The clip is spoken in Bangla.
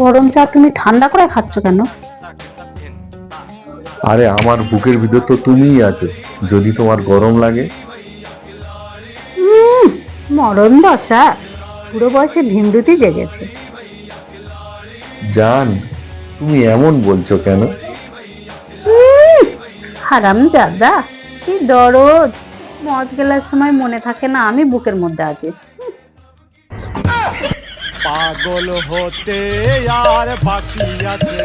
গরম চা তুমি ঠান্ডা করে খাচ্ছ কেন? আরে আমার বুকের ভিতর তো তুমিই আছো, যদি তোমার গরম লাগে। উম, মরণ দশা, বুড়ো বয়সে ভীমরুতি জেগেছে। জান, তুমি এমন বলছো কেন? হারাম জাদা, কি দরদ! মদ গেলার সময় মনে থাকে না আমি বুকের মধ্যে আছি। পাগল হতে আর বাকি আছে।